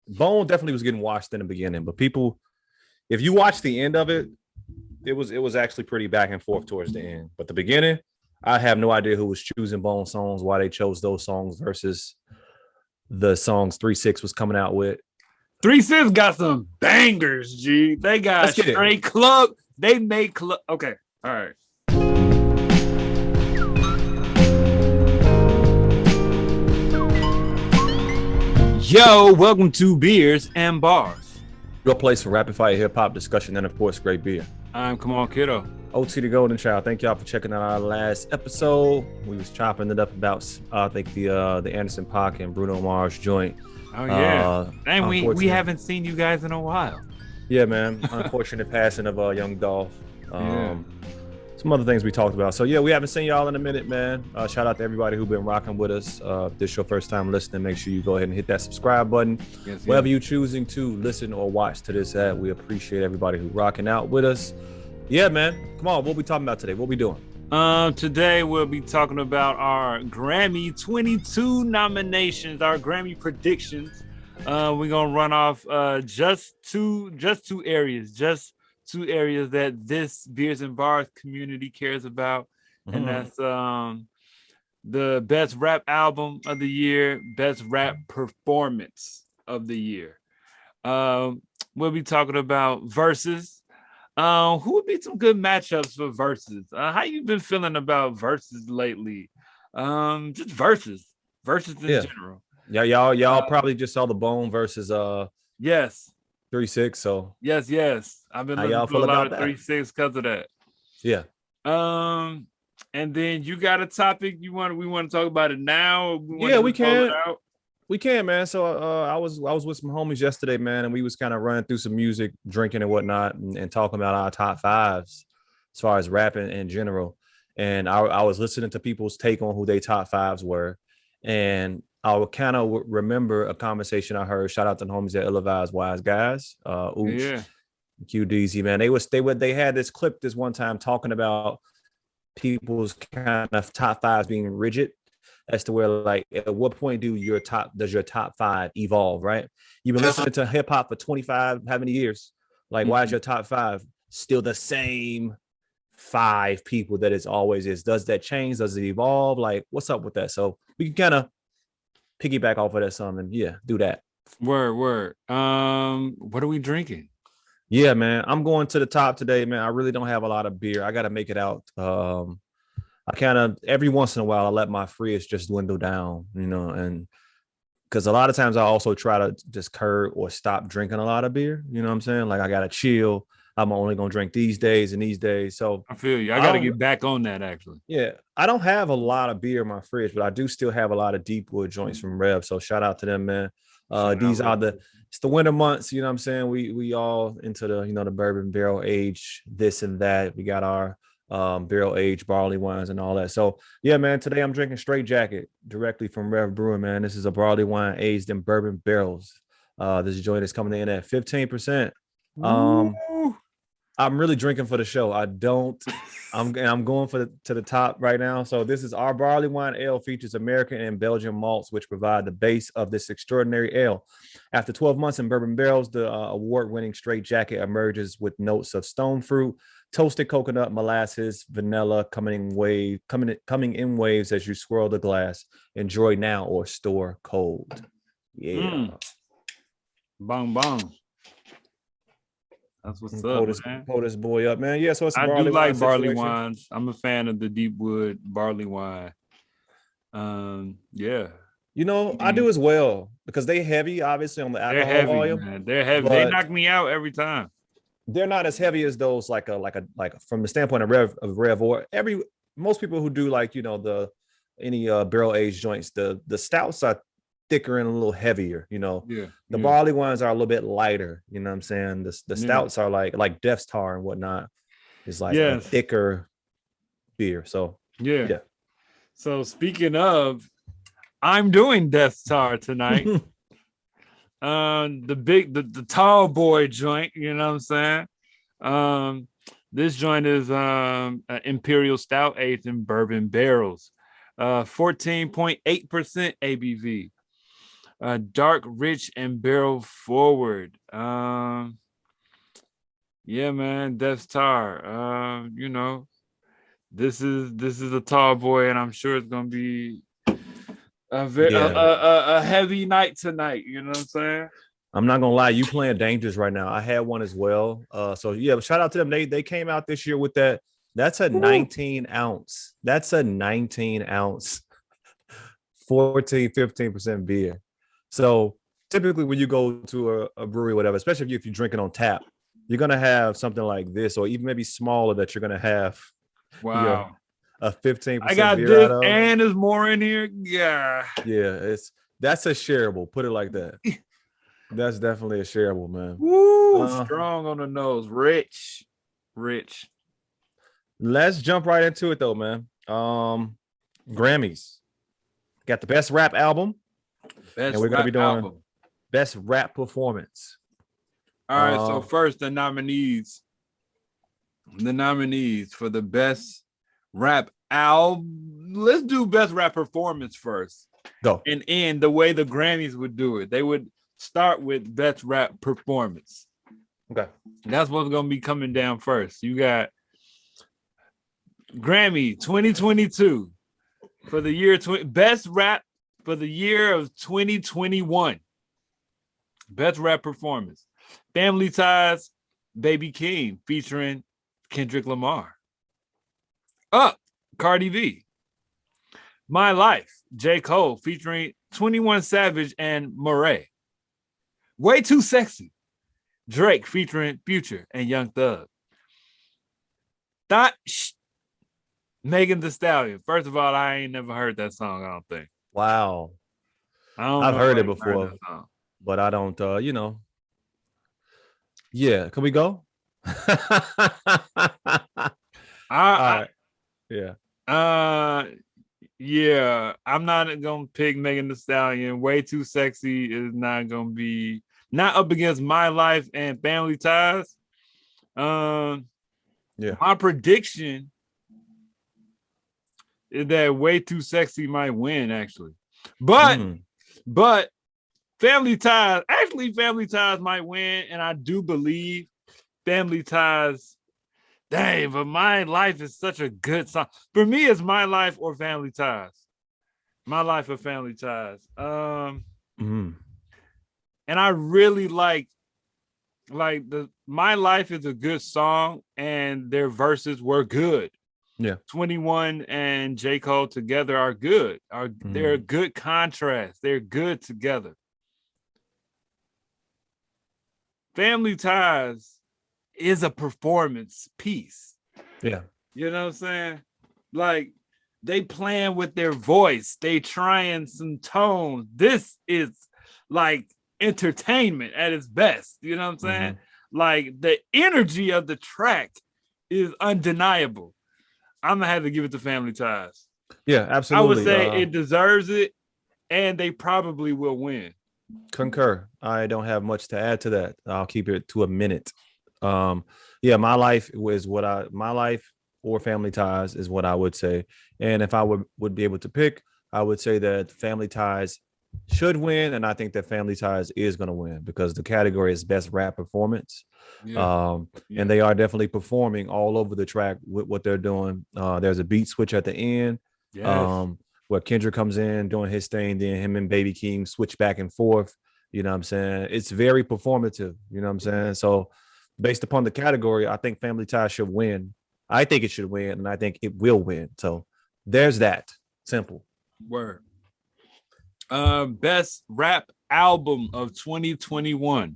Bone definitely was getting washed in the beginning, but people, if you watch the end of it, it was actually pretty back and forth towards the end. But the beginning, I have no idea who was choosing Bone songs, why they chose those songs versus the songs 3-6 was coming out with. 3-6 got some bangers, G. They got straight club. They made club. Okay. All right. Yo, welcome to Beers and Bars, your place for rapid fire hip hop discussion and, of course, great beer. I'm Come On Kiddo. OT the Golden Child. Thank y'all for checking out our last episode. We was chopping it up about, I think, the Anderson .Paak and Bruno Mars joint. Oh yeah, and we haven't seen you guys in a while. Yeah, man. Unfortunate passing of young Dolph. Some other things we talked about. So yeah, we haven't seen y'all in a minute, man. Shout out to everybody who's been rocking with us. If this is your first time listening, make sure you go ahead and hit that subscribe button. Yes, wherever you're choosing to listen or watch to this at. We appreciate everybody who's rocking out with us. Yeah, man. Come on, what we talking about today? What we doing? Today we'll be talking about our Grammy 22 nominations, our Grammy predictions. We're gonna run off just two areas that this Beers and Bars community cares about, and that's the best rap album of the year, best rap performance of the year. We'll be talking about Verzuz. Who would be some good matchups for Verzuz? How you been feeling about Verzuz lately? Just Verzuz in general. Yeah, y'all probably just saw the Bone versus yes. 3-6. So yes. I've been listening to a lot of 3-6 because of that. Yeah. And then you got a topic we want to talk about it now? We can. We can, man. So I was with some homies yesterday, man, and we was kind of running through some music, drinking and whatnot, and talking about our top fives as far as rapping in general. And I was listening to people's take on who their top fives were, and I would kind of remember a conversation I heard. Shout out to the homies at Ill-Advised Wise Guys, Ooch, QDZ, man. They had this clip this one time talking about people's kind of top fives being rigid as to where, like, at what point does your top five evolve, right? You've been listening to hip hop for 25, how many years? Like, why is your top five still the same five people that it always is? Does that change? Does it evolve? Like, what's up with that? So we can kind of piggyback off of that some and do that. Word. What are we drinking? Yeah, man. I'm going to the top today, man. I really don't have a lot of beer. I got to make it out. I kind of, every once in a while, I let my fridge just dwindle down, and because a lot of times I also try to just curb or stop drinking a lot of beer. You know what I'm saying? Like, I got to chill. I'm only going to drink these days and these days. So I feel you. I got to get back on that, actually. Yeah. I don't have a lot of beer in my fridge, but I do still have a lot of deep wood joints from Rev. So shout out to them, man. These are it's the winter months. You know what I'm saying? We all into the, the bourbon barrel age, this and that. We got our barrel aged barley wines and all that. So yeah, man, today I'm drinking Straight Jacket directly from Rev Brewing, man. This is a barley wine aged in bourbon barrels. This joint is coming in at 15%. I'm really drinking for the show. I'm going to the top right now. So this is our barley wine ale, features American and Belgian malts, which provide the base of this extraordinary ale. After 12 months in bourbon barrels, the award-winning Straight Jacket emerges with notes of stone fruit, toasted coconut, molasses, vanilla coming in waves as you swirl the glass. Enjoy now or store cold. Yeah. Bong. That's what's up, man. Pull this boy up, man. Yeah, so it's I do like barley wines. I'm a fan of the deep wood barley wine. Yeah. I do as well because they heavy, obviously, on the alcohol volume. Man. They're heavy. They knock me out every time. They're not as heavy as those like from the standpoint of Rev or most people who do any barrel aged joints. The stouts are thicker and a little heavier, the barley wines are a little bit lighter, you know what I'm saying? The stouts are like DETH'S and whatnot. It's like a thicker beer. So yeah. So speaking of, I'm doing DETH'S tonight. The tall boy joint, you know what I'm saying? This joint is an Imperial Stout aged in bourbon barrels, 14.8% ABV. Dark, rich, and barrel forward. Yeah, man, Death's Tar. This is a tall boy, and I'm sure it's gonna be a heavy night tonight. You know what I'm saying? I'm not gonna lie, you playing dangerous right now. I had one as well. So yeah, shout out to them. They came out this year with that. That's a 19 ounce. That's a 19 ounce, 15% beer. So typically when you go to a brewery, whatever, especially if you're drinking on tap, you're gonna have something like this, or even maybe smaller that you're gonna have. Wow. A 15% I got beer this, out of. and there's more in here. Yeah. Yeah, that's a shareable. Put it like that. That's definitely a shareable, man. Woo, strong on the nose. Rich. Let's jump right into it though, man. Grammys. Got the best rap album. And we're gonna be doing best rap performance. All right, so first the nominees. The nominees for the best rap album. Let's do best rap performance first. Go. And end the way the Grammys would do it. They would start with best rap performance. Okay. That's what's going to be coming down first. You got Grammy 2022 for the year best rap for the year of 2021. Best rap performance. Family Ties, Baby King featuring Kendrick Lamar. Up, Cardi B. My Life, J. Cole featuring 21 Savage and Murray. Way Too Sexy, Drake featuring Future and Young Thug. Megan Thee Stallion. First of all, I ain't never heard that song, I don't think. Wow. I've heard it before, but I don't, Yeah, can we go? Yeah, I'm not gonna pick Megan Thee Stallion. Way Too Sexy is not gonna be not up against My Life and Family Ties. My prediction is that Way Too Sexy might win, actually. But Family Ties might win, and I do believe Family Ties. Dang, but My Life is such a good song. For me, it's My Life or Family Ties. My Life or Family Ties. And I really like My Life is a good song, and their verses were good. Yeah. 21 and J. Cole together are good. They're a good contrast. They're good together. Family Ties is a performance piece. Yeah. You know what I'm saying? Like, they playing with their voice. They trying some tones. This is like entertainment at its best. You know what I'm saying? Like, the energy of the track is undeniable. I'm gonna have to give it to Family Ties. Yeah, absolutely. I would say it deserves it, and they probably will win. Concur. I don't have much to add to that. I'll keep it to a minute. My life was My Life or Family Ties is what I would say. And if I would be able to pick, I would say that Family Ties should win, and I think that Family Ties is going to win because the category is best rap performance. And they are definitely performing all over the track with what they're doing. There's a beat switch at the end. Where Kendrick comes in doing his thing, then him and Baby King switch back and forth. You know what I'm saying? It's very performative. You know what I'm saying? So based upon the category, I think Family Ties should win. I think it should win, and I think it will win. So there's that. Simple. Word. Best rap album of 2021.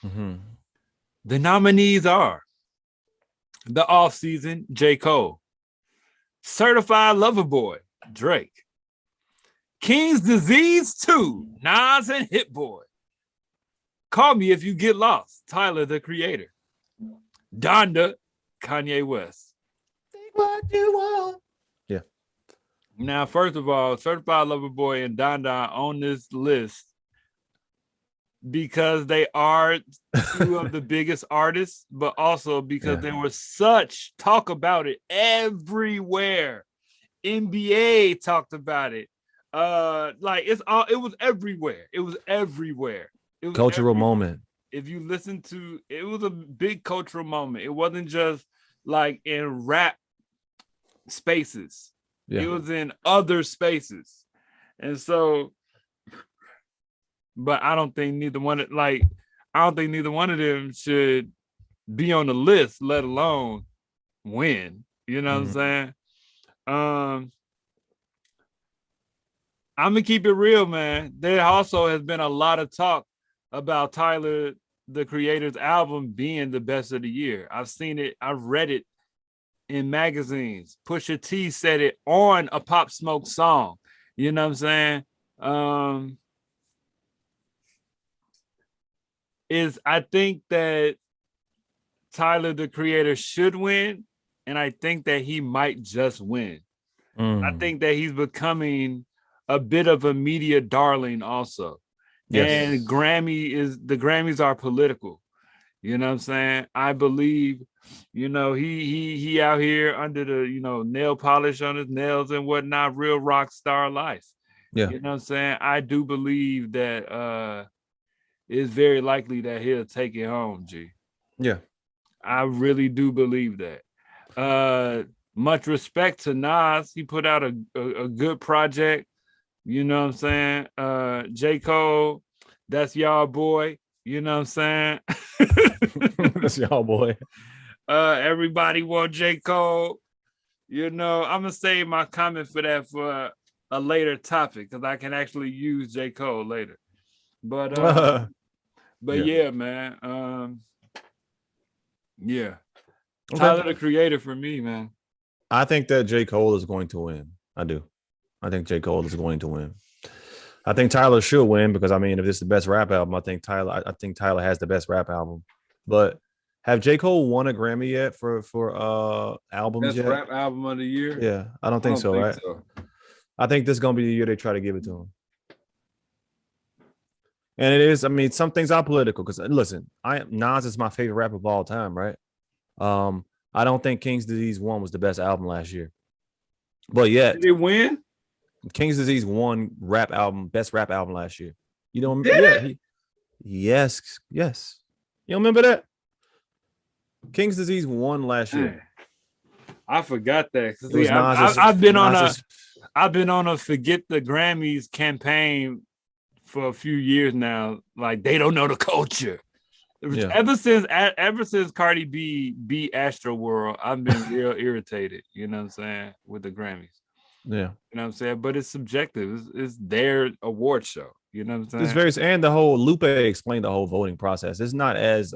The nominees are The Off Season, J. Cole. Certified Lover Boy, Drake. King's Disease 2, Nas and Hit Boy. Call Me If You Get Lost, Tyler, the Creator. Donda, Kanye West. Think what you want. Yeah. Now, first of all, Certified Lover Boy and Donda are on this list because they are two of the biggest artists, but also because there was such talk about it everywhere. NBA talked about it. Like it was everywhere. It was everywhere. It was Cultural everywhere. moment. If you listen to, it was a big cultural moment. It wasn't just like in rap spaces. Yeah. It was in other spaces. And so, but I don't think neither one of them should be on the list, let alone win. You know what I'm saying? I'm gonna keep it real, man. There also has been a lot of talk about Tyler, the Creator's album, being the best of the year. I've seen it, I've read it in magazines. Pusha T said it on a Pop Smoke song. You know what I'm saying? I think that Tyler, the Creator, should win, and I think that he might just win. I think that he's becoming a bit of a media darling also. Yes. And the Grammys are political. You know what I'm saying? I believe, he out here under the, nail polish on his nails and whatnot, real rock star life. Yeah. You know what I'm saying? I do believe that it's very likely that he'll take it home, G. Yeah. I really do believe that. Much respect to Nas. He put out a good project. You know what I'm saying? J. Cole, that's y'all boy. You know what I'm saying? That's y'all boy. Everybody want J. Cole. I'm going to save my comment for that for a later topic because I can actually use J. Cole later. But yeah, man. Yeah. Okay. Tyler, the Creator for me, man. I think that J. Cole is going to win. I do. I think J. Cole is going to win. I think Tyler should win because, I mean, if it's the best rap album, I think Tyler has the best rap album. But have J. Cole won a Grammy yet for albums best yet? Rap album of the year? Yeah, I don't think so, right? So. I think this is going to be the year they try to give it to him. And it is, I mean, some things are political because, listen, Nas is my favorite rapper of all time, right? I don't think King's Disease 1 was the best album last year. But yet, did it win? King's Disease won best rap album last year. You don't remember? Yes. You don't remember that? King's Disease won last year. I forgot that. See, I've been on a forget the Grammys campaign for a few years now. Like, they don't know the culture. Yeah. Ever since Cardi B beat Astroworld, I've been real irritated, you know what I'm saying, with the Grammys. Yeah. You know what I'm saying? But it's subjective. It's their award show. You know what I'm saying? And the whole Lupe explained the whole voting process. It's not as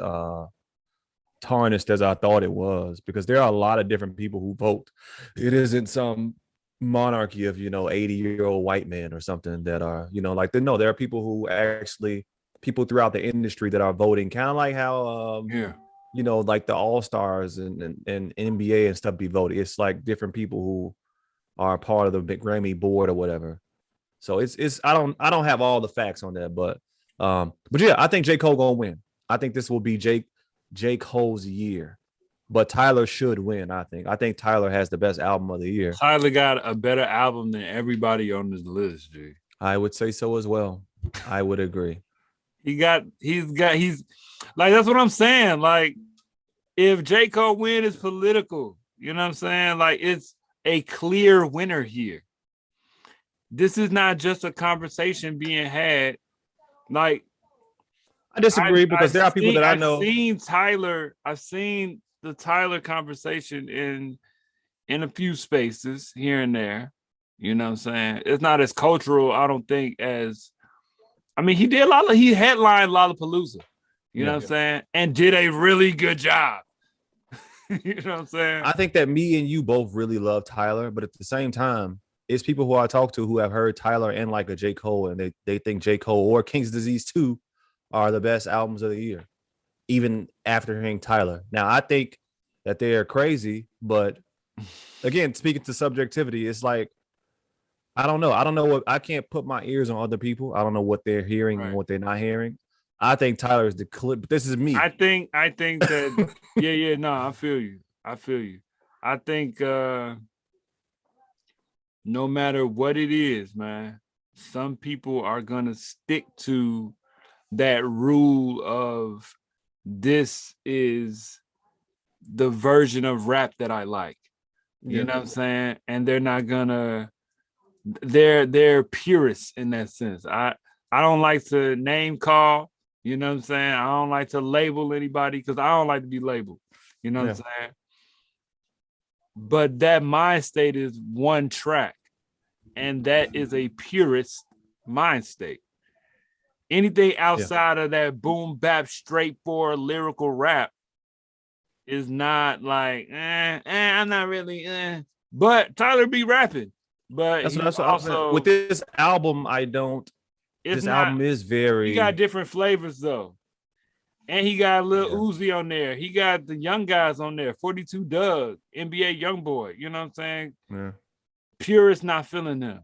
tarnished as I thought it was because there are a lot of different people who vote. It isn't some monarchy of, 80-year-old white men or something that are, there are people who actually, people throughout the industry that are voting, kind of like how, like the All-Stars and NBA and stuff be voted. It's like different people who are part of the big Grammy board or whatever. So it's I don't have all the facts on that, but yeah, I think J. Cole gonna win. I think this will be J. Cole's year, but Tyler should win. I think Tyler has the best album of the year. Tyler got a better album than everybody on this list, G. I would say so as well. I would agree. He's like, that's what I'm saying. Like, if J. Cole win, it's political. You know what I'm saying? Like, it's a clear winner here. This is not just a conversation being had. Like, I disagree because there are people that I know. I've seen the Tyler conversation in a few spaces here and there. You know what I'm saying? It's not as cultural, I don't think, as, I mean, he headlined Lollapalooza. You know what I'm saying? And did a really good job. You know what I'm saying? I think that me and you both really love Tyler, but at the same time, it's people who I talk to who have heard Tyler and like a J. Cole, and they think J. Cole or King's Disease 2 are the best albums of the year, even after hearing Tyler. Now, I think that they are crazy, but again, speaking to subjectivity, it's like, I don't know. I can't put my ears on other people. I don't know what they're hearing and what they're not hearing. I think Tyler is the clip, but this is me. I think that no, I feel you. I think no matter what it is, man, some people are gonna stick to that rule of this is the version of rap that I like. You know what I'm saying? And they're not gonna they're purists in that sense. I don't like to name call, you know what I'm saying? I don't like to label anybody because I don't like to be labeled. You know what I'm saying? But that mind state is one track, and that is a purist mind state. Anything outside of that boom bap, straightforward lyrical rap is not like, I'm not really, but Tyler be rapping. But that's what also with this album, this album is very. He got different flavors though. And he got a little Uzi on there. He got the young guys on there. 42 Doug, NBA young boy. You know what I'm saying? Yeah. Purists not feeling them.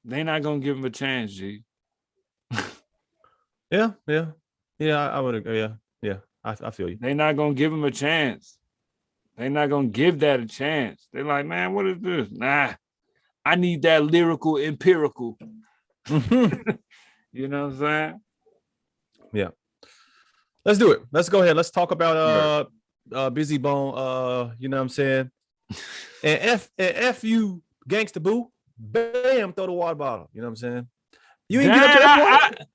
They not gonna give him a chance, G. Yeah. I would agree. Yeah. I feel you. They not gonna give him a chance. They not gonna give that a chance. They're like, man, what is this? Nah, I need that lyrical empirical. You know what I'm saying? Yeah. Let's do it. Let's go ahead. Let's talk about Busy Bone. You know what I'm saying? And F you Gangsta Boo. Bam, throw the water bottle. You know what I'm saying? You ain't get up to that point.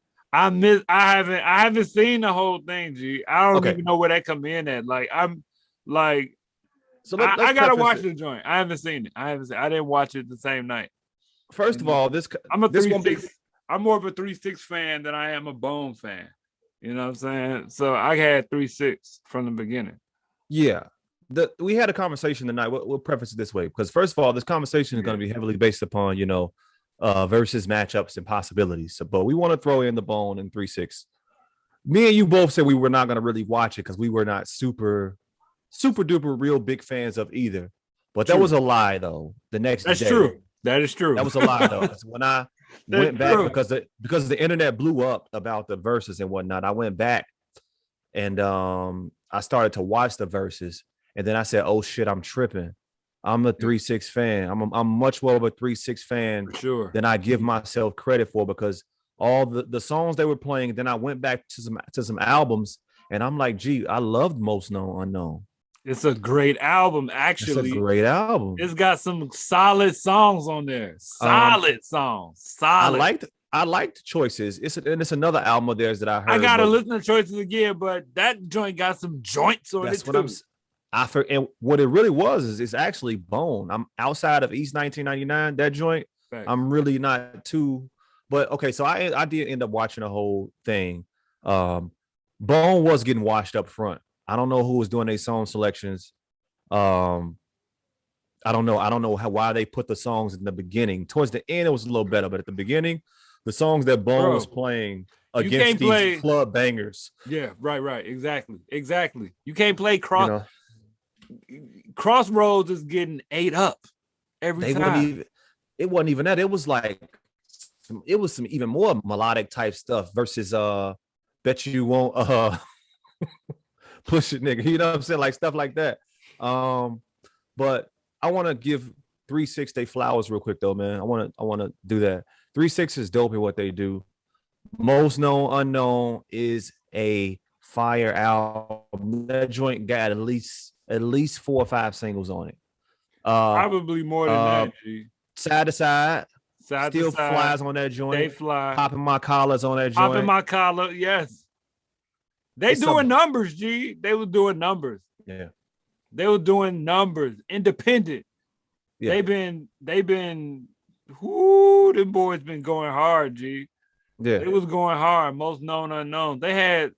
I haven't seen the whole thing, G. I don't even know where that come in at. Like I'm like so I gotta watch the joint. I haven't seen it. I didn't watch it the same night. First of all, I'm a 3-6. I'm more of a 3-6 fan than I am a Bone fan. You know what I'm saying? So I had 3-6 from the beginning. Yeah. We had a conversation tonight. We'll preface it this way, because first of all, this conversation is going to be heavily based upon, versus matchups and possibilities. So, but we want to throw in the Bone and 3-6. Me and you both said we were not going to really watch it because we were not super duper real big fans of either. But that was a lie, though. The next day. That's true. That is true. That was a lie, though. When I went back because the internet blew up about the verses and whatnot, I went back and I started to watch the verses, and then I said, "Oh shit, I'm tripping. I'm a 3-6 fan. I'm much more of a 3-6 fan than I give myself credit for, because all the songs they were playing. Then I went back to some albums, and I'm like, gee, I loved Most Known Unknown. It's a great album, actually. It's a great album. It's got some solid songs on there. Solid songs. Solid. I liked Choices. It's another album of theirs that I heard. I gotta listen to Choices again, but that joint got some joints on it too. And what it really was is it's actually Bone. I'm outside of East 1999. That joint, I'm really not too. But okay, so I did end up watching the whole thing. Bone was getting washed up front. I don't know who was doing their song selections. I don't know why they put the songs in the beginning. Towards the end, it was a little better, but at the beginning, the songs that Bone was playing against these club bangers. Yeah, right. Exactly. You can't play Crossroads is getting ate up every time. It wasn't even that. It was like some even more melodic type stuff versus Bet You Won't Push It Nigga. You know what I'm saying? Like stuff like that. But I want to give 3-6 they flowers real quick though, man. I want to do that. 3-6 is dope in what they do. Most Known Unknown is a fire album. That joint got at least 4 or 5 singles on it. Probably more than that, G. Side to Side. Still flies on that joint. They fly. Popping My Collars on that joint. Popping My Collar, yes. They doing numbers, G. They was doing numbers. Yeah. They were doing numbers. Independent. Yeah. They've been them boys been going hard, G. Yeah. It was going hard. Most Known Unknown. They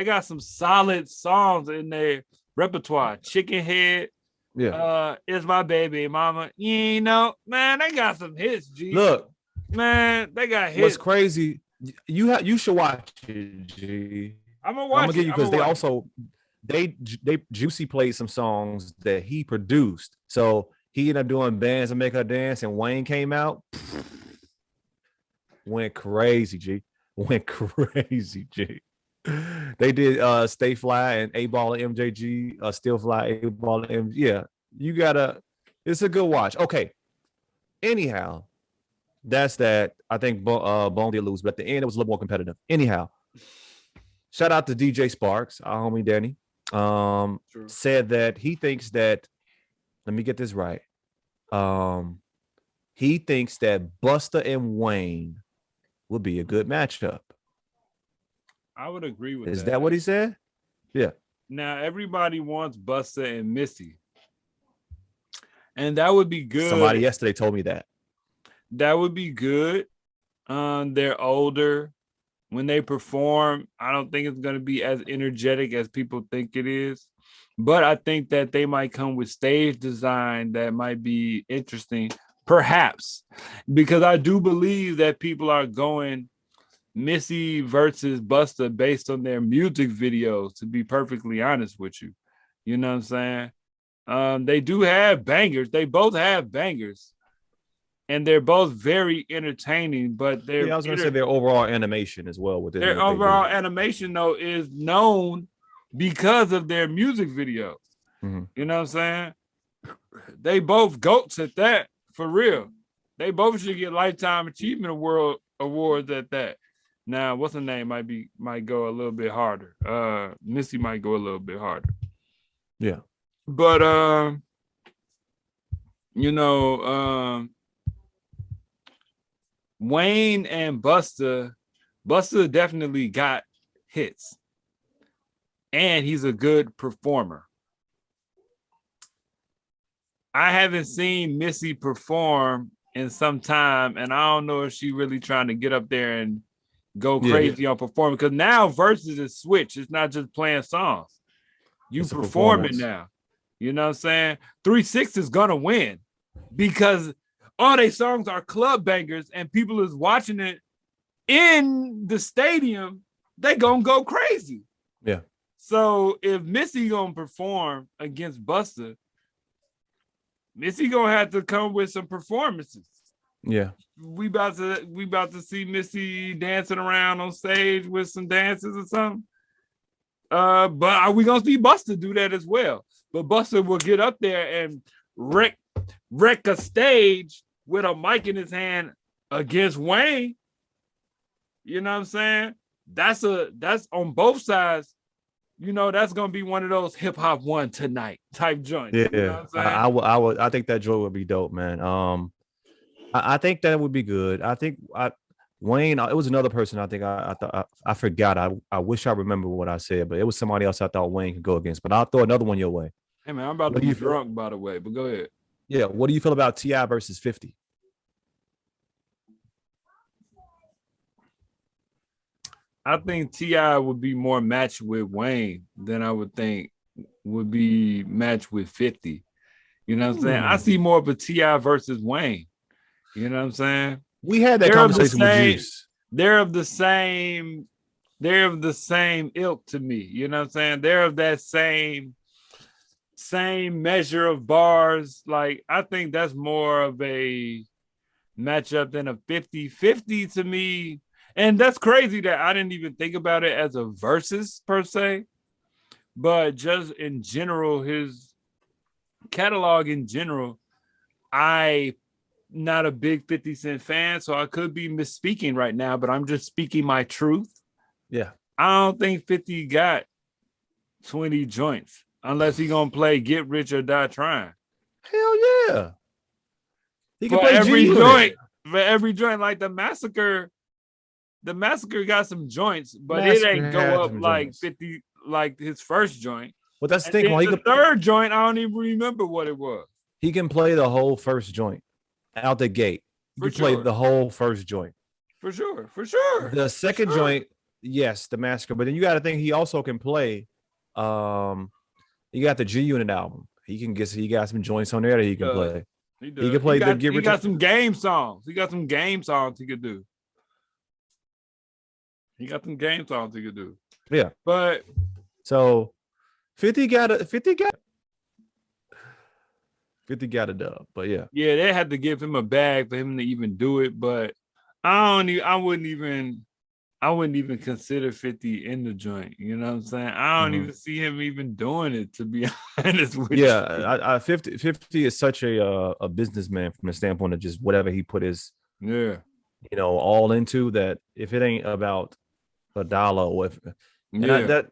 got some solid songs in their repertoire. Chicken Head. Yeah. It's My Baby Mama. You know, man, they got some hits, G. Look, man, they got hits. What's crazy? You should watch it, G. I'm gonna give you, because they also Juicy played some songs that he produced. So he ended up doing Bands and Make Her Dance, and Wayne came out. Went crazy, G. They did Stay Fly and A-Ball and MJG, Still Fly, A-Ball and MJG. Yeah, you gotta, it's a good watch. Okay. Anyhow, that's that. I think Bone did lose, but at the end it was a little more competitive. Anyhow, shout out to DJ Sparks, our homie Danny. Said that he thinks that. Let me get this right. He thinks that Busta and Wayne will be a good matchup. I would agree with that. Is that what he said? Yeah. Now everybody wants Busta and Missy, and that would be good. Somebody yesterday told me that. That would be good. They're older. When they perform, I don't think it's going to be as energetic as people think it is. But I think that they might come with stage design that might be interesting, perhaps, because I do believe that people are going Missy versus Busta based on their music videos, to be perfectly honest with you. You know what I'm saying? They do have bangers. They both have bangers. And they're both very entertaining, but they're I was going to say their overall animation as well. Within their overall animation, though, is known because of their music videos. Mm-hmm. You know what I'm saying? They both goats at that, for real. They both should get Lifetime Achievement awards at that. Now, what's her name might go a little bit harder. Missy might go a little bit harder. Yeah. But Wayne and Busta definitely got hits. And he's a good performer. I haven't seen Missy perform in some time, and I don't know if she's really trying to get up there and go crazy on performing, because now Verzuz is switched. It's not just playing songs. You perform it now. You know what I'm saying? 3 6 is gonna win because all their songs are club bangers and people is watching it in the stadium. They gonna go crazy. Yeah. So if Missy gonna perform against Busta, Missy gonna have to come with some performances. Yeah. We about to see Missy dancing around on stage with some dances or something. But are we gonna see Busta do that as well? But Busta will get up there and wreck a stage with a mic in his hand against Wayne. You know what I'm saying? That's on both sides. You know, that's gonna be one of those hip hop one tonight type joints. Yeah, you know what I'm saying? I think that joint would be dope, man. I think that would be good. I think Wayne. It was another person. I think I forgot. I wish I remember what I said, but it was somebody else I thought Wayne could go against. But I'll throw another one your way. Hey man, I'm about to be drunk, by the way. But go ahead. Yeah, what do you feel about T.I. versus 50? I think T.I. would be more matched with Wayne than I would think would be matched with 50. You know what I'm saying? I see more of a T.I. versus Wayne. You know what I'm saying? We had that conversation with Juice. They're of the same ilk to me. You know what I'm saying? They're of that same measure of bars. Like, I think that's more of a matchup than a 50-50 to me. And that's crazy that I didn't even think about it as a versus per se, but just in general, his catalog in general, I'm not a big 50 Cent fan, so I could be misspeaking right now, but I'm just speaking my truth. Yeah. I don't think 50 got 20 joints unless he gonna play Get Rich or Die Trying. Hell yeah. He can for play every G joint. For every joint, like the Massacre got some joints, but it ain't go up like 50 like his first joint. Well, that's the thing. Well, the third joint, I don't even remember what it was. He can play the whole first joint out the gate. He can play the whole first joint. For sure. The second joint, yes, the Massacre. But then you got to think he also can play. You got the G Unit album. He got some joints on there that he can play. He can play He got some game songs. He got some game songs he could do. Yeah. But so 50 got a dub, but yeah. Yeah, they had to give him a bag for him to even do it, but I wouldn't even I wouldn't even consider 50 in the joint. You know what I'm saying? I don't even see him even doing it, to be honest with you. Yeah, 50 is such a businessman from the standpoint of just whatever he put his all into, that if it ain't about a dollar, or if that it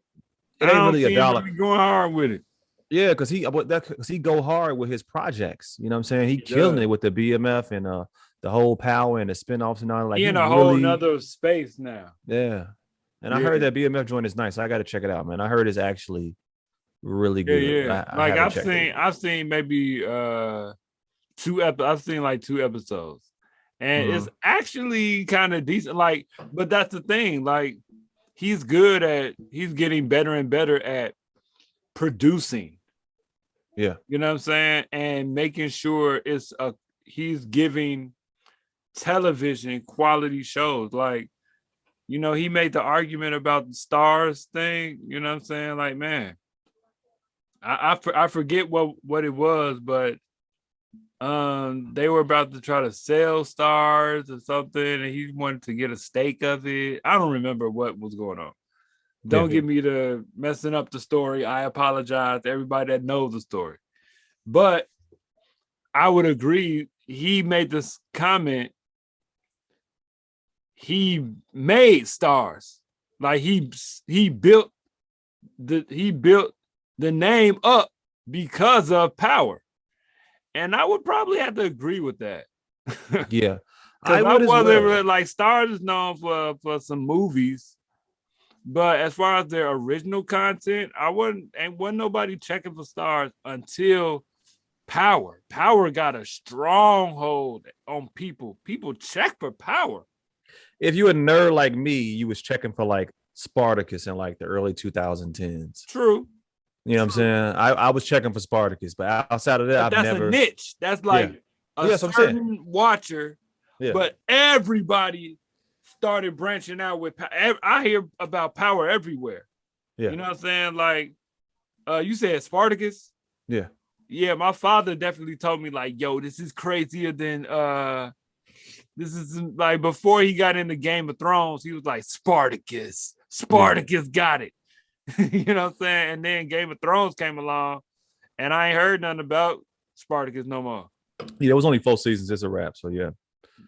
I ain't don't really a see him dollar. really going hard with it. Yeah, because he go hard with his projects. You know what I'm saying? He killing it with the BMF and the whole power and the spinoffs and all. Like he in a really, whole nother space now. Yeah. And I heard that BMF joint is nice. I got to check it out, man. I heard it's actually really good. Yeah. Like I've seen maybe I've seen like 2 episodes. And it's actually kind of decent. Like, but that's the thing. Like, he's getting better and better at producing. Yeah. You know what I'm saying? And making sure he's giving television quality shows. Like, he made the argument about the stars thing. You know what I'm saying? Like, man, I forget what it was, but they were about to try to sell stars or something, and he wanted to get a stake of it. I don't remember what was going on. Don't get me to messing up the story. I apologize to everybody that knows the story. But I would agree. He made this comment. He made stars. Like he built the name up because of power. And I would probably have to agree with that. Yeah. I wasn't like Stars is known for some movies, but as far as their original content, wasn't nobody checking for Stars until Power. Power got a stronghold on people. People check for Power. If you a nerd like me, you was checking for like Spartacus in like the early 2010s. True. You know what I'm saying? I was checking for Spartacus, but outside of that, that's a niche. That's like a certain watcher. Yeah. But everybody started branching out with. I hear about Power everywhere. Yeah. You know what I'm saying? Like, you said Spartacus. Yeah. Yeah, my father definitely told me like, yo, this is crazier than this is like before he got into Game of Thrones, he was like Spartacus got it. You know what I'm saying? And then Game of Thrones came along and I ain't heard nothing about Spartacus no more. Yeah, it was only 4 seasons. It's a wrap. So yeah.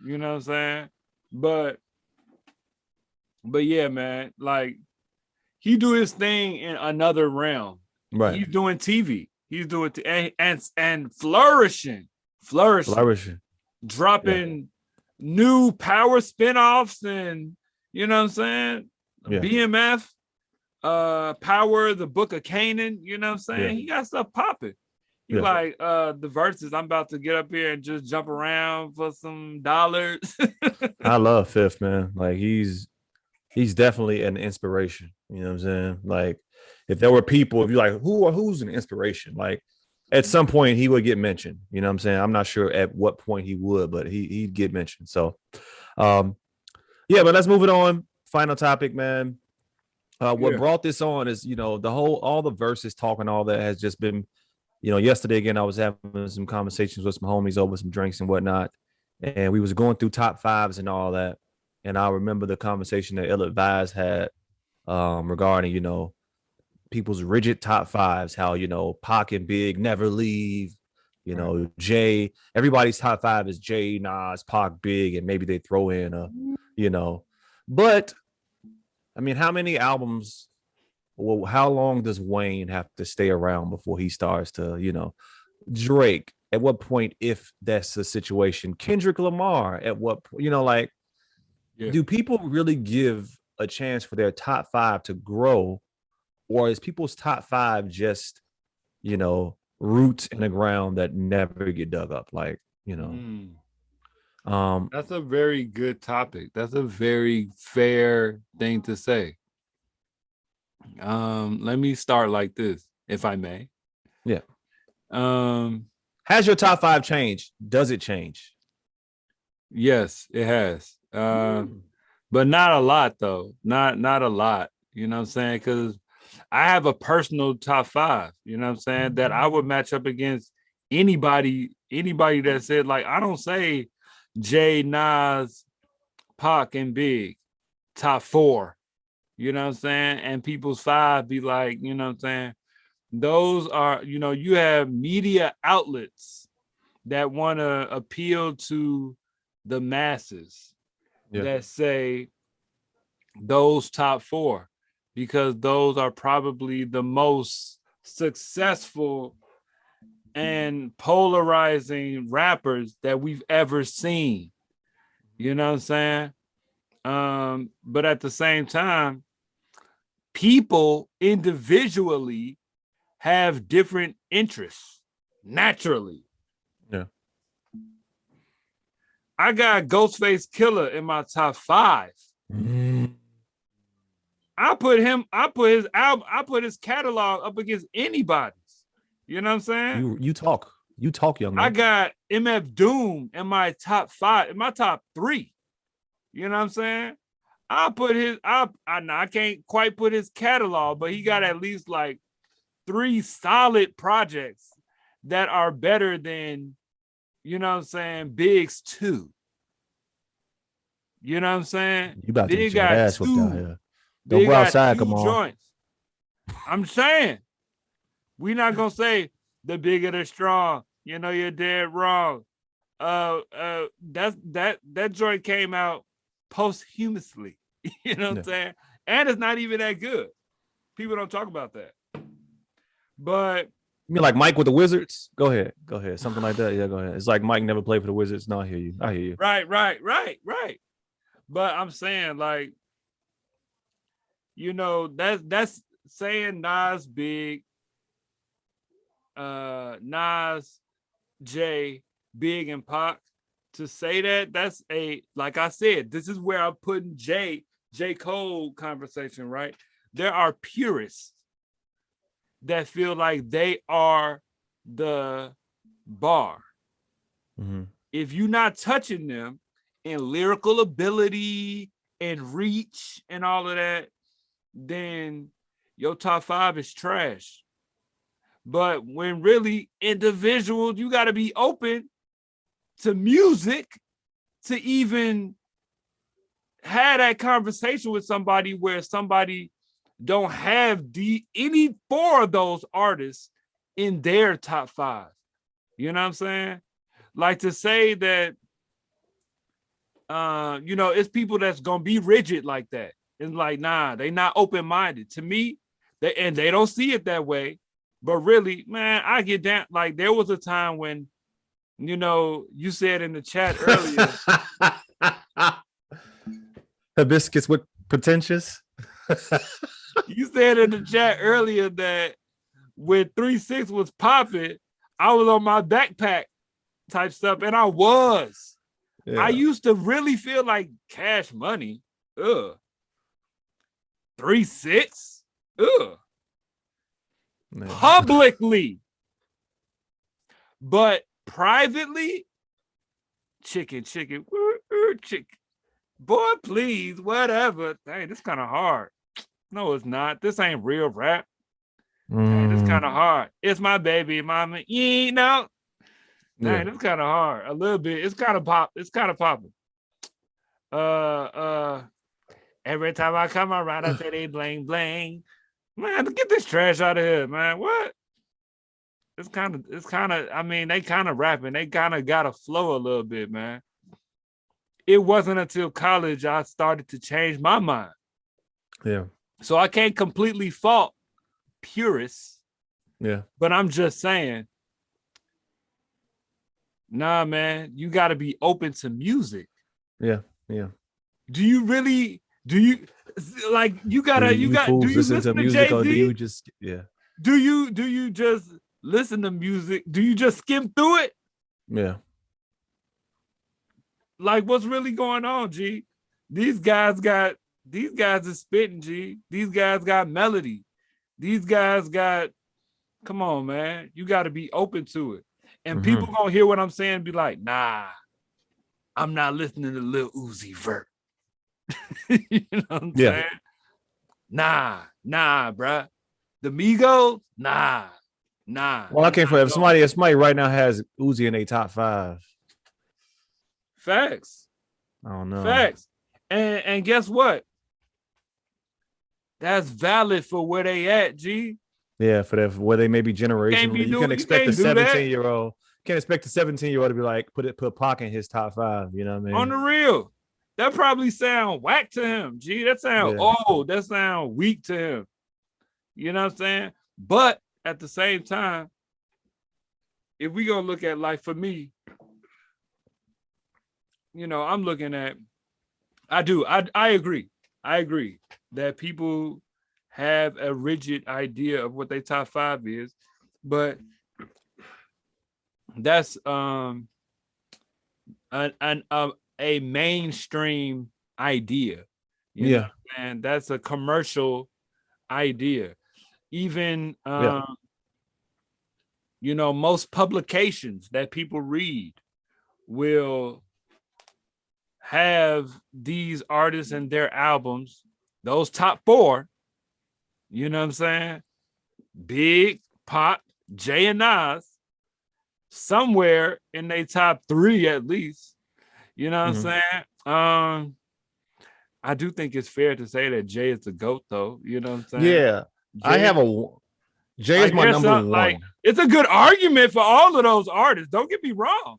You know what I'm saying? But yeah, man, like he do his thing in another realm. Right. He's doing TV. He's doing and flourishing. Dropping new Power spinoffs and you know what I'm saying? Yeah. BMF. Power, the Book of Canaan, you know what I'm saying? Yeah. He got stuff popping. He like the Verzuz. I'm about to get up here and just jump around for some dollars. I love Fifth, man. Like he's definitely an inspiration. You know what I'm saying? Like if there were people, if you're like, who's an inspiration? Like at some point he would get mentioned. You know what I'm saying? I'm not sure at what point he would, but he'd get mentioned. So but let's move it on. Final topic, man. What brought this on is, all the verses talking, all that has just been, yesterday again, I was having some conversations with some homies over some drinks and whatnot. And we was going through top fives and all that. And I remember the conversation that DETH'S had regarding, people's rigid top fives, how, Pac and Big never leave, Jay, everybody's top five is Jay, Nas, Pac, Big, and maybe they throw in but I mean, how many albums, how long does Wayne have to stay around before he starts to, Drake, at what point, if that's the situation, Kendrick Lamar, at what point, do people really give a chance for their top five to grow, or is people's top five just, roots in the ground that never get dug up? Like, that's a very good topic. That's a very fair thing to say. Let me start like this, if I may. Yeah. Has your top five changed? Does it change? Yes, it has. But not a lot though. Not a lot. You know what I'm saying? Because I have a personal top five, you know what I'm saying, that I would match up against anybody that said, like, I don't say Jay, Nas, Pac, and Big. top 4. You know what I'm saying? And people's 5 be like, you know what I'm saying? Those are, you know, you have media outlets that want to appeal to the masses that say those top 4, because those are probably the most successful and polarizing rappers that we've ever seen. You know what I'm saying? But at the same time, people individually have different interests naturally. Yeah. I got Ghostface Killer in my top 5. I put his album, I put his catalog up against anybody's. You know what I'm saying? You talk, young man. I got MF Doom in my top 5, in my top 3. You know what I'm saying? I put his, I can't quite put his catalog, but he got at least like 3 solid projects that are better than, you know what I'm saying, Big's 2. You know what I'm saying? You about Big to get your ass whooped out here. Don't Big go outside, got 2 come on. joints. I'm saying, we're not gonna say the bigger the strong. You know, you're dead wrong. That joint came out posthumously. You know what I'm saying? And it's not even that good. People don't talk about that. But you mean like Mike with the Wizards? Go ahead. Something like that. Yeah, go ahead. It's like Mike never played for the Wizards. No, I hear you. Right. But I'm saying, like, you know, that's saying Nas, Big, Nas, Jay, Big, and Pac. To say that, that's a, like I said, this is where I'm putting J Cole conversation, right? There are purists that feel like they are the bar. Mm-hmm. If you're not touching them in lyrical ability and reach and all of that, then your top 5 is trash. But when really individuals, you got to be open to music to even have that conversation with somebody where somebody don't have any 4 of those artists in their top 5. You know what I'm saying? Like, to say that, you know, it's people that's gonna be rigid like that. It's like, nah, they not open-minded. To me, they don't see it that way. But really, man, I get down. Like, there was a time when, you know, you said in the chat earlier, hibiscus with pretentious. You said in the chat earlier that when 3-6 was popping, I was on my backpack type stuff, and I was. Yeah. I used to really feel like Cash Money. 3-6? Publicly. But privately, chicken. Boy, please, whatever. Dang, this kind of hard. No, it's not. This ain't real rap. Dang, this kind of hard. It's my baby, mama. You know. Dang, this kind of hard. A little bit. It's kind of pop. It's kind of popping. Every time I come around, I say they bling bling. Man, get this trash out of here, man. What? It's kind of, I mean, they kind of rapping. They kind of got a flow a little bit, man. It wasn't until college I started to change my mind. Yeah. So I can't completely fault purists. Yeah. But I'm just saying, nah, man, you got to be open to music. Yeah. Do you really, do you listen to music, or do you just, do you just listen to music? Do you just skim through it? Yeah. Like, what's really going on, G? These guys are spitting, G. These guys got melody. These guys got, come on, man. You got to be open to it. And people gonna hear what I'm saying and be like, nah, I'm not listening to Lil Uzi Vert. You know what I'm saying? Nah, bruh. The Migos, nah. Well, I can't for if somebody right now has Uzi in a top 5. Facts. I don't know. Facts. And guess what? that's valid for where they at, G. Yeah, for that, where they may be Can't generationally. be You doing. can You expect a can't do that 17-year-old. Can't expect a 17-year-old to be like put Pac in his top 5. You know what I on the mean? real. That probably sound whack to him. G, that sound Yeah. old. That sound weak to him. You know what I'm saying? But at the same time, if we gonna look at life, for me, I'm looking at. I agree. I agree that people have a rigid idea of what their top 5 is, but that's a mainstream idea. Yeah. And that's a commercial idea. Even most publications that people read will have these artists and their albums, those top 4, you know what I'm saying? Big, Pop, Jay and Nas, somewhere in their top 3 at least. You know what I'm saying? I do think it's fair to say that Jay is the GOAT, though. You know what I'm saying? Yeah. Jay is my number 1. It's a good argument for all of those artists. Don't get me wrong.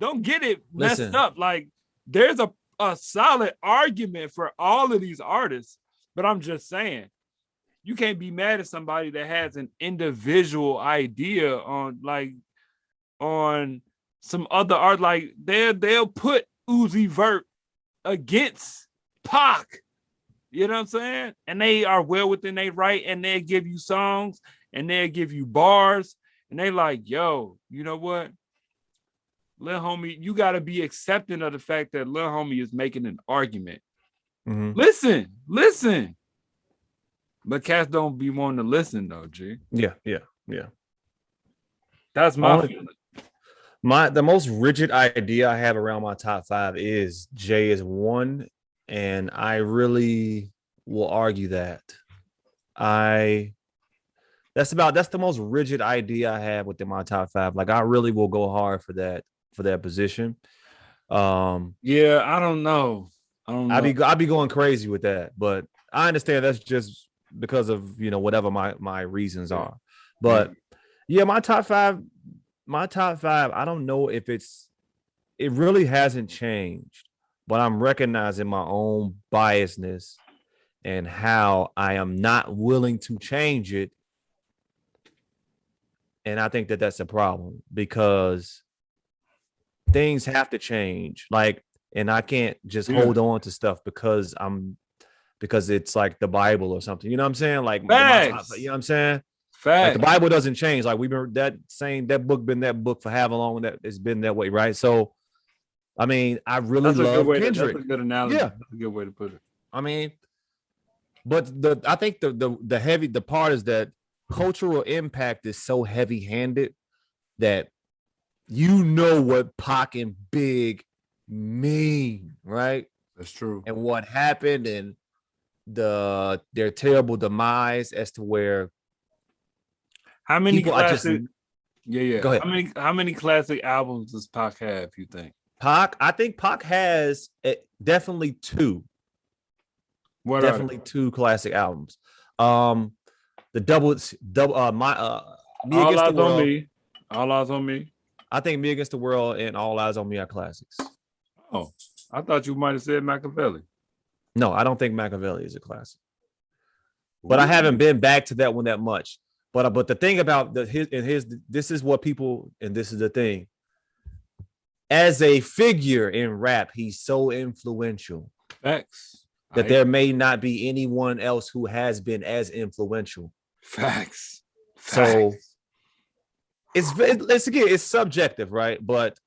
Don't get it messed up. Like, there's a solid argument for all of these artists, but I'm just saying, you can't be mad at somebody that has an individual idea on some other art. Like, they'll put Uzi Vert against Pac. You know what I'm saying? And they are well within their right, and they'll give you songs, and they'll give you bars, and they like, yo, you know what? Lil Homie, you got to be accepting of the fact that Lil Homie is making an argument. Listen. But cats don't be wanting to listen, though, G. Yeah. That's my feeling. The most rigid idea I have around my top 5 is Jay is 1, and I really will argue that. That's the most rigid idea I have within my top 5. Like, I really will go hard for that position. Yeah, I don't know. I'd be going crazy with that, but I understand that's just because of whatever my reasons are. But yeah, my top 5, I don't know if it really hasn't changed, but I'm recognizing my own biasness and how I am not willing to change it. And I think that that's a problem, because things have to change. Like, and I can't just hold on to stuff because it's like the Bible or something. You know what I'm saying? Like, you know what I'm saying? Like, the Bible doesn't change. Like, we've been that book been that book for however long that it's been that way, right? So, I mean, I really love Kendrick. That's a good analogy. Yeah, that's a good way to put it. I mean, but I think the part is that cultural impact is so heavy-handed that what Pac and Big mean, right? That's true. And what happened, and their terrible demise, as to where how many classic Go ahead. How many classic albums does Pac have, you think? I think Pac has definitely 2. Definitely 2 classic albums. The double Me All Against Eyes the World. On Me. All Eyes on Me. I think Me Against the World and All Eyes on Me are classics. Oh, I thought you might have said Machiavelli. No, I don't think Machiavelli is a classic. But I haven't been back to that one that much. But the thing about this is what people, and this is the thing. As a figure in rap, he's so influential. Facts. That there may not be anyone else who has been as influential. Facts. So it's subjective, right? But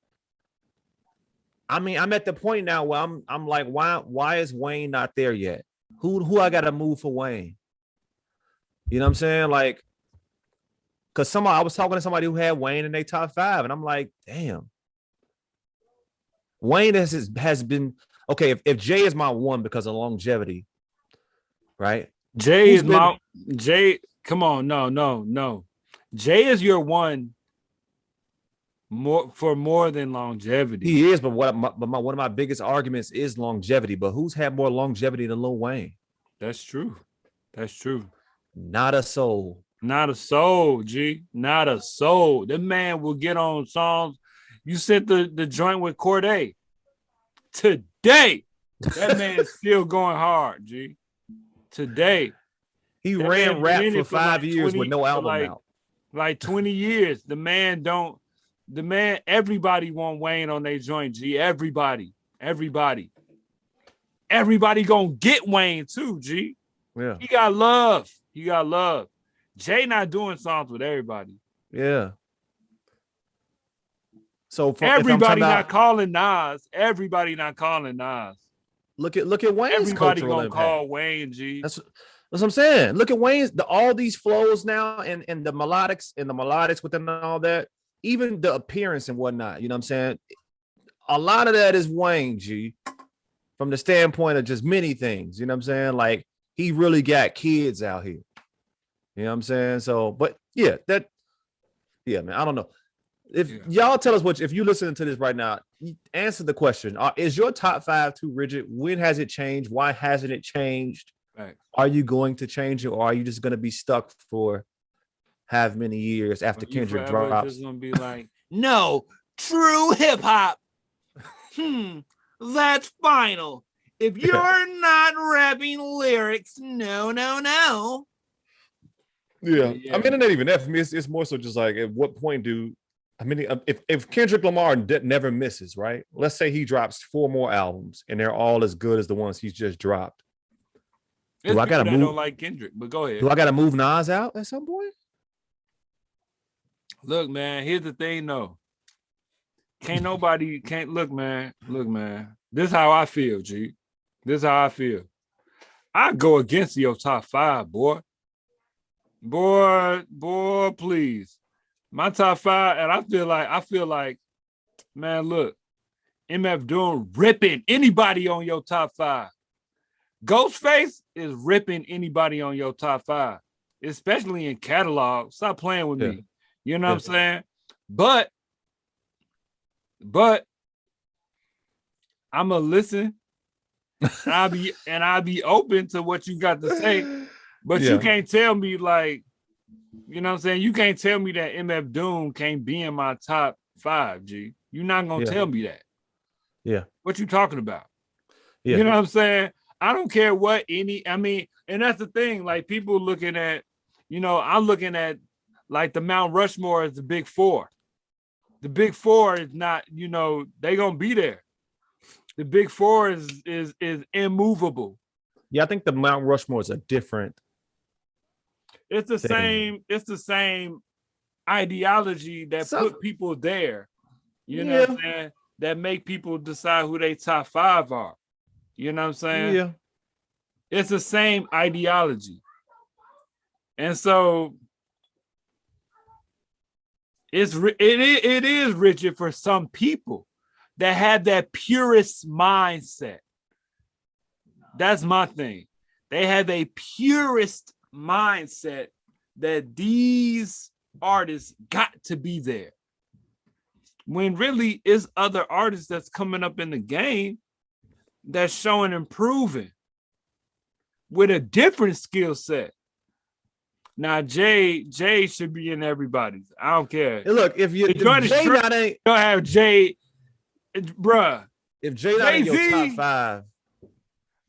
I mean, I'm at the point now where I'm like, why is Wayne not there yet? Who I gotta move for Wayne? You know what I'm saying? Like, because I was talking to somebody who had Wayne in their top 5, and I'm like, damn. Wayne has been okay. If Jay is my 1 because of longevity, right? Jay. Come on, no. Jay is your 1 more than longevity. He is, but one of my biggest arguments is longevity. But who's had more longevity than Lil Wayne? That's true. That's true. Not a soul. Not a soul, G. Not a soul. The man will get on songs. You said the joint with Corday. Today, that man is still going hard, G. Today. He ran rap for 5 years 20, with no album out. Like 20 years. Everybody want Wayne on their joint, G. Everybody gonna get Wayne too, G. Yeah. He got love. Jay not doing songs with everybody. Yeah. So everybody not calling Nas. Everybody not calling Nas. Look at Wayne's everybody cultural gonna impact. Call Wayne, G. That's what I'm saying. Look at Wayne's all these flows now and the melodics within all that, even the appearance and whatnot. You know what I'm saying? A lot of that is Wayne, G, from the standpoint of just many things. You know what I'm saying? Like he really got kids out here. You know what I'm saying? So, but yeah, man, I don't know. If y'all tell us if you're listening to this right now, answer the question. Is your top 5 too rigid? When has it changed? Why hasn't it changed? Right. Are you going to change it, or are you just going to be stuck for how many years after Kendrick drops? Just gonna be like, no, true hip hop. That's final. If you're not rapping lyrics, no. Yeah. I mean, it ain't even that for me. It's more so just like, at what point if Kendrick Lamar never misses, right? Let's say he drops 4 more albums and they're all as good as the ones he's just dropped. I don't like Kendrick, but go ahead. Do I gotta move Nas out at some point? Look, man, here's the thing though. Look, man. This is how I feel, G. This is how I feel. I go against your top 5, boy. Boy, please. My top 5, and I feel like, man, look, MF Doom ripping anybody on your top 5. Ghostface is ripping anybody on your top 5, especially in catalog. Stop playing with me. You know what I'm saying? But I'ma listen and I'll be open to what you got to say. But you can't tell me, like, you know what I'm saying? You can't tell me that MF Doom can't be in my top 5, G. You're not gonna tell me that. Yeah. What you talking about? Yeah. You know what I'm saying? I don't care what and that's the thing. Like, people looking at, I'm looking at like the Mount Rushmore as the big 4. The big 4 is not, they gonna be there. The big 4 is immovable. Yeah, I think the Mount Rushmore is a different. It's the same ideology that put people there. You know what I'm saying? That make people decide who they top 5 are. You know what I'm saying? Yeah. It's the same ideology. And so it is rigid for some people that have that purist mindset. That's my thing. They have a purist mindset that these artists got to be there. When really it's other artists that's coming up in the game that's showing improving with a different skill set. Now, Jay should be in everybody's. I don't care. Hey, look, if Jay not ain't, don't have Jay, bruh. If Jay not in your top 5,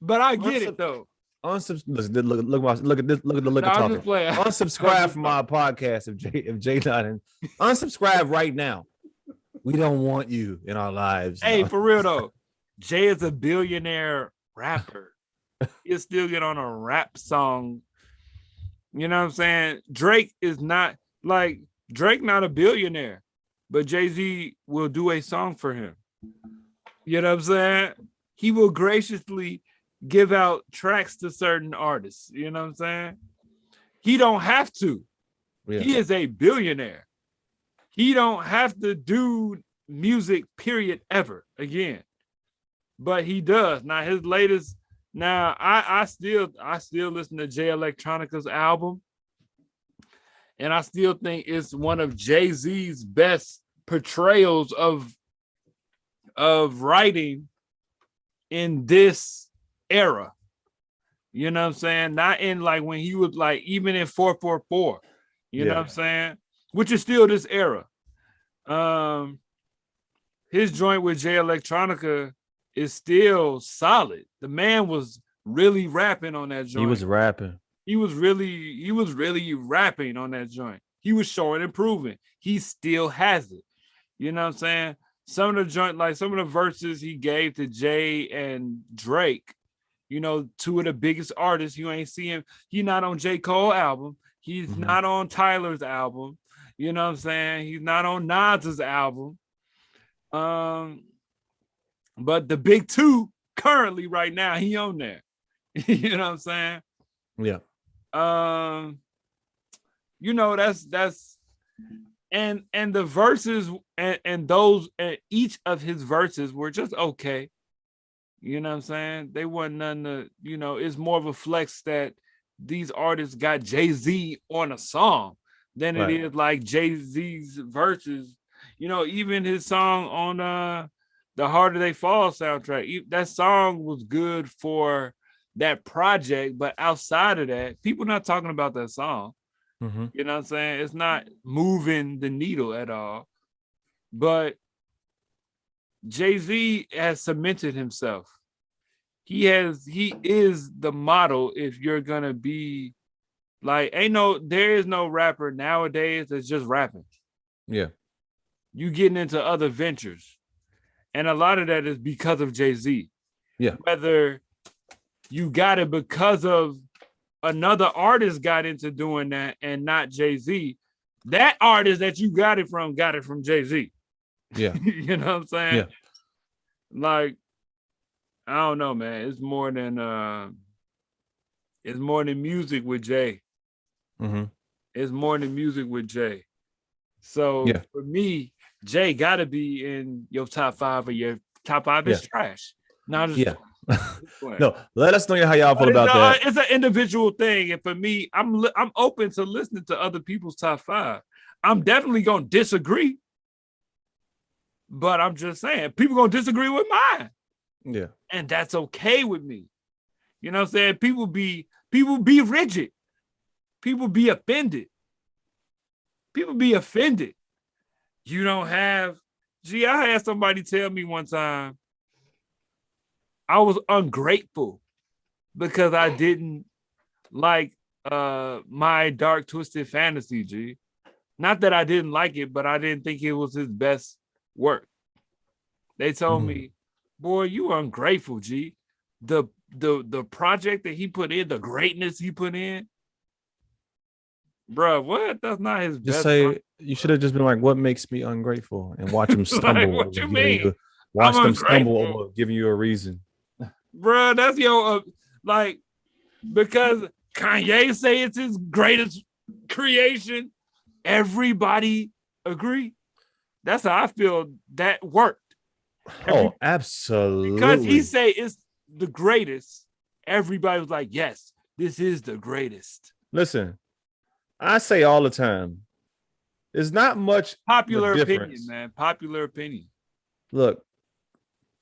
but I get it though. Look at the look at talking. Unsubscribe from my podcast if Jay not in. Unsubscribe right now. We don't want you in our lives. Hey, for real though, Jay is a billionaire rapper. He'll still get on a rap song. You know what I'm saying? Drake not a billionaire, but Jay-Z will do a song for him. You know what I'm saying? He will graciously give out tracks to certain artists. You know what I'm saying? He don't have to. Yeah. He is a billionaire. He don't have to do music, period, ever again. But he does. Now his latest. Now I still listen to Jay Electronica's album, and I still think it's one of Jay-Z's best portrayals of writing in this era. You know what I'm saying? Not in like when he was like even in 444. You know what I'm saying? Which is still this era. His joint with Jay Electronica is still solid. The man was really rapping on that joint. He was rapping. He was really rapping on that joint. He was showing and proving. He still has it. You know what I'm saying? Some of the joint, like some of the verses he gave to Jay and Drake, you know, two of the biggest artists. You ain't see him. He's not on J. Cole album. He's not on Tyler's album. You know what I'm saying? He's not on Nas's album. But the big two currently right now, he on there. You know what I'm saying? Yeah. You know, that's and the verses and those and each of his verses were just okay. You know what I'm saying? They wasn't none to, you know, it's more of a flex that these artists got Jay-Z on a song than it is like Jay-Z's verses. You know, even his song on the Harder They Fall soundtrack, that song was good for that project, but outside of that, people not talking about that song. You know what I'm saying? It's not moving the needle at all. But Jay-Z has cemented himself. He is the model if you're gonna be like, there is no rapper nowadays that's just rapping. Yeah. You getting into other ventures. And a lot of that is because of Jay-Z. Yeah. Whether you got it because of another artist got into doing that and not Jay-Z, that artist that you got it from Jay-Z. Yeah. You know what I'm saying? Yeah. Like, I don't know, man. It's more than music with Jay. It's more than music with Jay. So for me, Jay gotta be in your top 5, or your top 5 is trash. Not just no, let us know how y'all feel about that. It's an individual thing, and for me, I'm open to listening to other people's top 5. I'm definitely gonna disagree, but I'm just saying people gonna disagree with mine. Yeah, and that's okay with me. You know what I'm saying? People be rigid. People be offended. You don't have. I had somebody tell me one time I was ungrateful because I didn't like My Dark Twisted Fantasy, G. Not that I didn't like it, but I didn't think it was his best work. They told me, boy, you ungrateful, G. The project that he put in, the greatness he put in, bro, what? That's not his best. You should have just been like, what makes me ungrateful? And watch him stumble. Like, what you mean? Watch them stumble over giving you a reason. Bro, that's your because Kanye say it's his greatest creation. Everybody agree. That's how I feel that worked. Absolutely. Because he say it's the greatest. Everybody was like, yes, this is the greatest. Listen, I say all the time, there's not much popular opinion, man. Popular opinion. Look,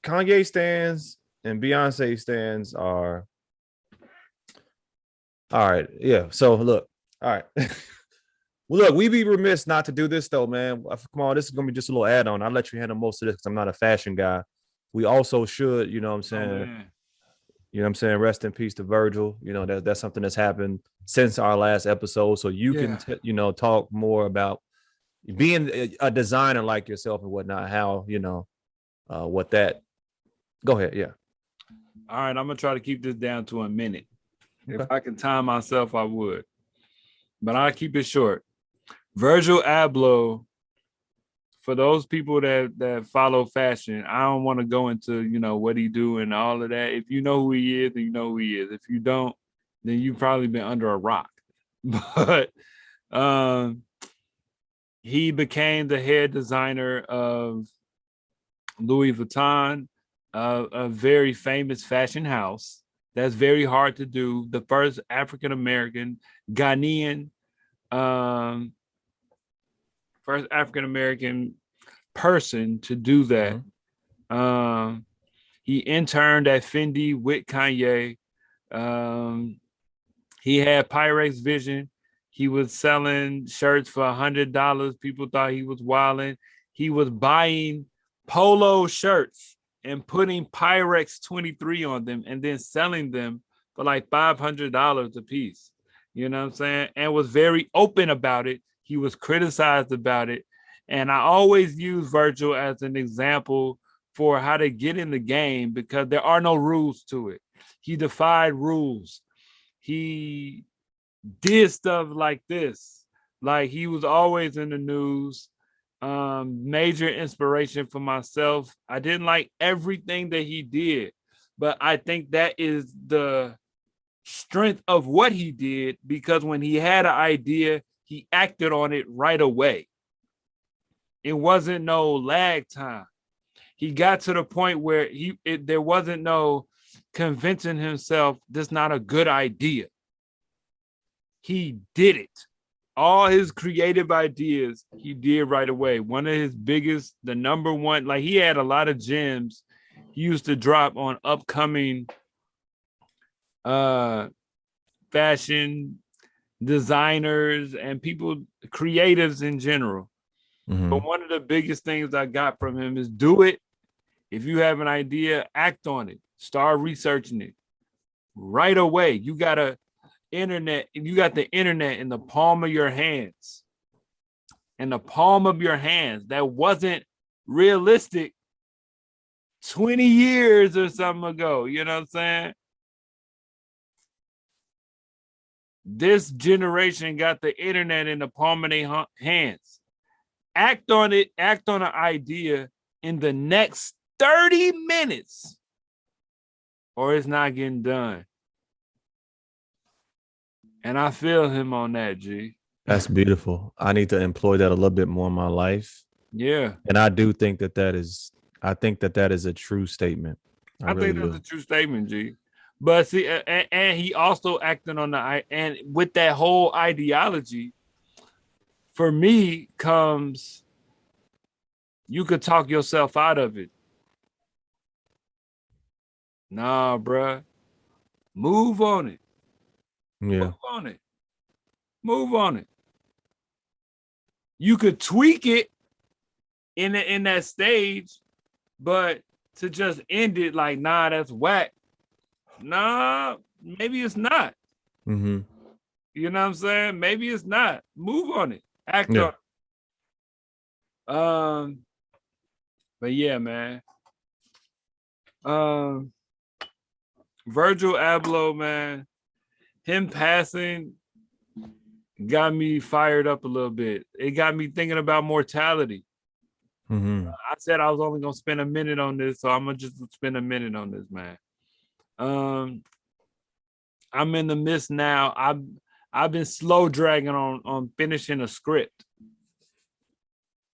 Kanye stands and Beyonce stands are all right. Yeah. So look, all right. Well, look, we be remiss not to do this though, man. Come on, this is gonna be just a little add-on. I'll let you handle most of this because I'm not a fashion guy. We also should, you know what I'm saying? You know what I'm saying? Rest in peace to Virgil. You know, that's something that's happened since our last episode. So you can, talk more about being a designer like yourself and whatnot, how, what that. Go ahead. Yeah. All right. I'm going to try to keep this down to a minute. Okay. If I can time myself, I would. But I'll keep it short. Virgil Abloh, for those people that follow fashion, I don't want to go into, what he do and all of that. If you know who he is, then you know who he is. If you don't, then you've probably been under a rock. But he became the head designer of Louis Vuitton, a very famous fashion house. That's very hard to do. The first African-American, Ghanaian, first African-American person to do that. He interned at Fendi with Kanye. He had Pyrex Vision. He was selling shirts for $100. People thought he was wilding. He was buying polo shirts and putting Pyrex 23 on them and then selling them for like $500 a piece. You know what I'm saying? And was very open about it. He was criticized about it. And I always use Virgil as an example for how to get in the game because there are no rules to it. He defied rules. He did stuff like this. Like he was always in the news. Major inspiration for myself. I didn't like everything that he did, but I think that is the strength of what he did because when he had an idea, he acted on it right away. It wasn't no lag time. He got to the point where there wasn't no convincing himself this is not a good idea. He did it. All his creative ideas he did right away. One of his biggest, the number one, like he had a lot of gems he used to drop on upcoming fashion designers and people, creatives in general. Mm-hmm. But one of the biggest things I got from him is do it. If you have an idea, act on it. Start researching it right away. You got the internet in the palm of your hands. In the palm of your hands. That wasn't realistic 20 years or something ago. You know what I'm saying? This generation got the internet in the palm of their hands. Act on it. Act on an idea in the next 30 minutes or it's not getting done. And I feel him on that, G. That's beautiful. I need to employ that a little bit more in my life. Yeah. And I do think that is a true statement. I think that's a true statement, G. But see, and he also acted on and with that whole ideology, for me comes, you could talk yourself out of it. Nah, bruh. Move on it. Yeah. Move on it. Move on it. You could tweak it in that stage, but to just end it like, nah, that's whack. Nah, maybe it's not. Mm-hmm. You know what I'm saying? Maybe it's not. Move on it. Act on it. But yeah, man. Virgil Abloh, man, him passing got me fired up a little bit. It got me thinking about mortality. Mm-hmm. I said I was only gonna spend a minute on this, so I'm gonna just spend a minute on this, man. I'm in the midst now. I've been slow dragging on finishing a script,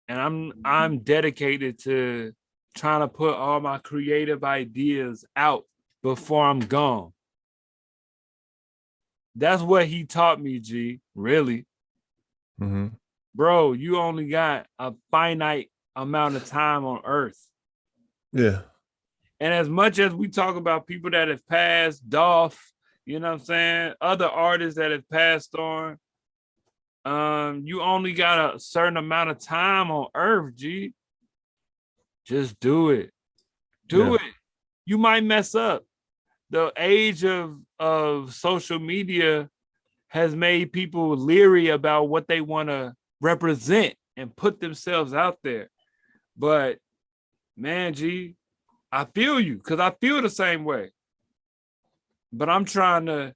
and I'm dedicated to trying to put all my creative ideas out before I'm gone. That's what he taught me, G. Really. Mm-hmm. Bro, you only got a finite amount of time on Earth. Yeah. And as much as we talk about people that have passed, Dolph, you know what I'm saying, other artists that have passed on, you only got a certain amount of time on Earth, G. Just do it. Do it. You might mess up. The age of social media has made people leery about what they want to represent and put themselves out there. But man, G, I feel you because I feel the same way. But I'm trying to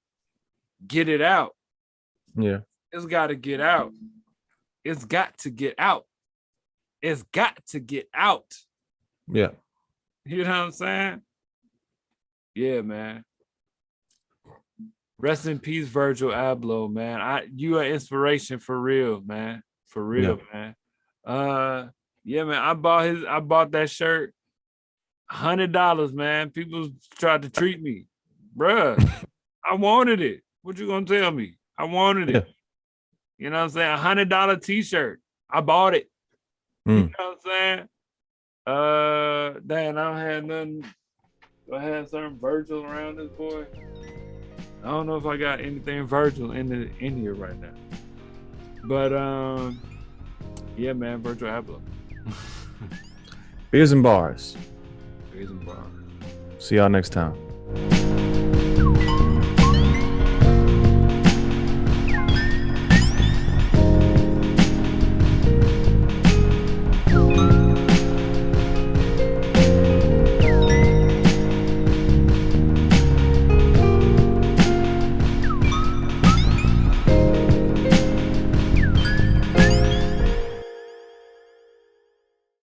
get it out. Yeah. It's got to get out. It's got to get out. It's got to get out. Yeah. You know what I'm saying? Yeah, man. Rest in peace, Virgil Abloh, man. You are inspiration for real, man. For real, man. Yeah, man. I bought that shirt, $100, man. People tried to treat me. Bruh, I wanted it. What you gonna tell me? I wanted it. You know what I'm saying? $100 t-shirt. I bought it. You know what I'm saying? Dang, I don't have nothing. Do I have certain Virgil around this boy? I don't know if I got anything Virgil in here right now. But yeah, man, Virgil Abloh. Beers and bars. Beers and bars. See y'all next time.